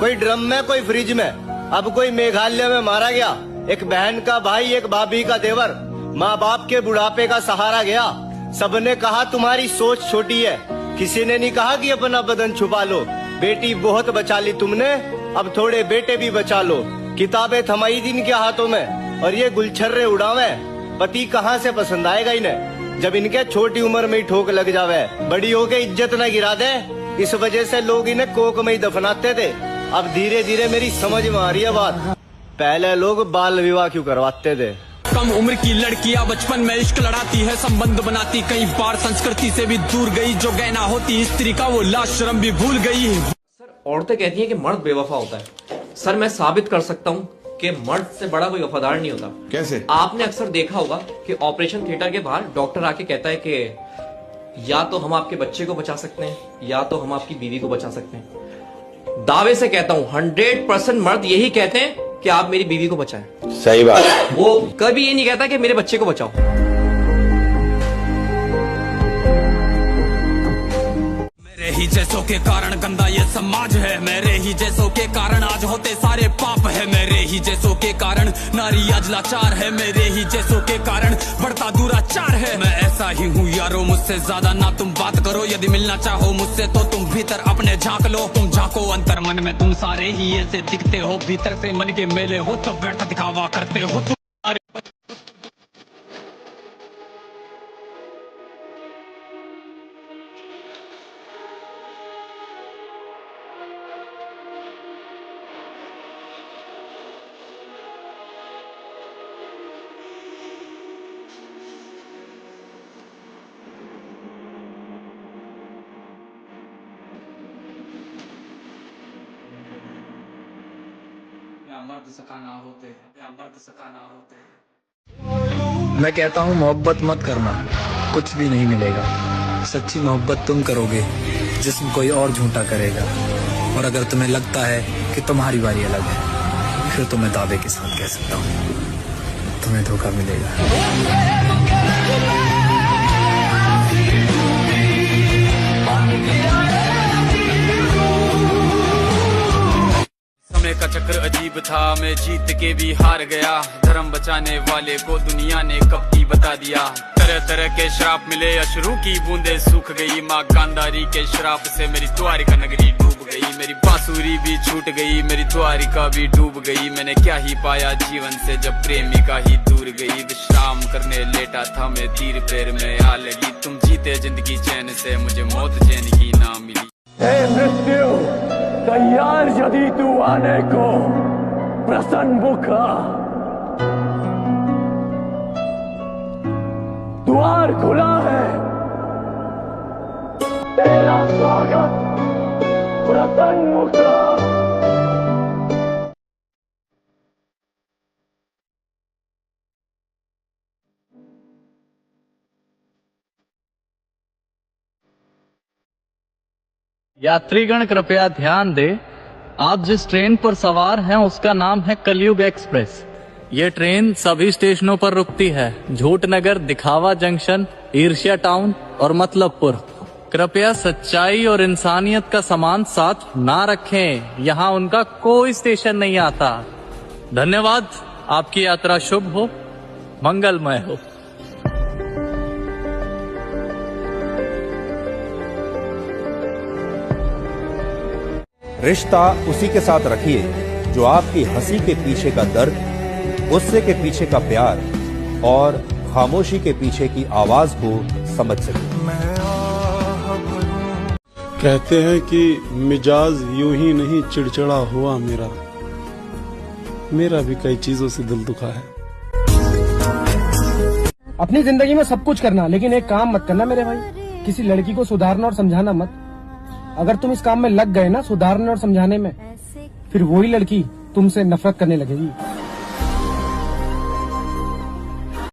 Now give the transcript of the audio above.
कोई ड्रम में, कोई फ्रिज में। अब कोई मेघालय में मारा गया, एक बहन का भाई, एक भाभी का देवर, माँ बाप के बुढ़ापे का सहारा गया। सबने कहा तुम्हारी सोच छोटी है, किसी ने नहीं कहा कि अपना बदन छुपा लो। बेटी बहुत बचा ली तुमने, अब थोड़े बेटे भी बचा लो। किताबें थमाई दिन के हाथों में और ये गुलछर्रे उड़ावे, पति कहाँ से पसंद आएगा इन्हें जब इनके छोटी उम्र में ही ठोक लग जावे। बड़ी होके इज्जत न गिरा दे, इस वजह से लोग इन्हें कोक में ही दफनाते थे। अब धीरे धीरे मेरी समझ में आ रही है बात, पहले लोग बाल विवाह क्यों करवाते थे। कम उम्र की लड़कियां बचपन में इश्क लड़ाती है, संबंध बनाती, कई बार संस्कृति से भी दूर गई। जो गहना होती स्त्री का वो लाज शर्म भी भूल गई। सर औरतें कहती हैं कि मर्द बेवफा होता है। सर मैं साबित कर सकता हूँ कि मर्द से बड़ा कोई वफादार नहीं होता। कैसे? आपने अक्सर देखा होगा कि ऑपरेशन थिएटर के बाहर डॉक्टर आके कहता है कि या तो हम आपके बच्चे को बचा सकते हैं या तो हम आपकी बीवी को बचा सकते हैं। दावे से कहता हूँ 100% मर्द यही कहते हैं कि आप मेरी बीवी को बचाएं। सही बात। वो कभी ये नहीं कहता कि मेरे बच्चे को बचाओ। मेरे ही जैसों के कारण गंदा ये समाज है, मेरे ही जैसों के कारण आज होते सारे पाप है, मेरे ही जैसों के कारण नारी आज लाचार है, मेरे ही जैसों के कारण बढ़ता दुराचार है। मैं ऐसा ही हूँ यारो, मुझसे ज्यादा ना तुम बात करो। यदि मिलना चाहो मुझसे तो तुम भीतर अपने झांक लो। तुम झांको अंतर मन में, तुम सारे ही ऐसे दिखते हो, भीतर से मन के मेले हो तो बैठा दिखावा करते हो तुम। मर्द सखाना होते हैं, मर्द सखाना होते हैं। मैं कहता हूँ मोहब्बत मत करना, कुछ भी नहीं मिलेगा। सच्ची मोहब्बत तुम करोगे जिसमें कोई और झूठा करेगा। और अगर तुम्हें लगता है कि तुम्हारी बारी अलग है, फिर तो मैं दावे के साथ कह सकता हूँ तुम्हें धोखा मिलेगा। समय का चक्र अजीब था, मैं जीत के भी हार गया। धर्म बचाने वाले को दुनिया ने कब की बता दिया। तरह तरह के श्राप मिले, अश्रु की बूंदे सूख गई। माँ गांधारी के श्राप से मेरी द्वारिका नगरी डूब गई। मेरी बांसुरी भी छूट गई, मेरी द्वारिका भी डूब गई। मैंने क्या ही पाया जीवन से जब प्रेमिका ही दूर गई। विश्राम करने लेटा था मैं, तीर पैर में आ लगी। तुम जीते जिंदगी चैन से, मुझे मौत चैन की ना मिली। मृत्यु तैयार यदि तू आने को, प्रसन्न मुखा द्वार खुला है, तेरा स्वागत प्रसन्न मुखा। यात्रीगण कृपया ध्यान दें, आप जिस ट्रेन पर सवार हैं उसका नाम है कलयुग एक्सप्रेस। ये ट्रेन सभी स्टेशनों पर रुकती है, झूठनगर, दिखावा जंक्शन, ईर्ष्या टाउन और मतलबपुर। कृपया सच्चाई और इंसानियत का सामान साथ ना रखें, यहाँ उनका कोई स्टेशन नहीं आता। धन्यवाद, आपकी यात्रा शुभ हो, मंगलमय हो। रिश्ता उसी के साथ रखिए जो आपकी हंसी के पीछे का दर्द, गुस्से के पीछे का प्यार और खामोशी के पीछे की आवाज को समझ सके। कहते हैं कि मिजाज यूं ही नहीं चिड़चिड़ा हुआ मेरा भी कई चीजों से दिल दुखा है। अपनी जिंदगी में सब कुछ करना, लेकिन एक काम मत करना मेरे भाई, किसी लड़की को सुधारना और समझाना मत। अगर तुम इस काम में लग गए ना, सुधारने और समझाने में, फिर वही लड़की तुमसे नफरत करने लगेगी।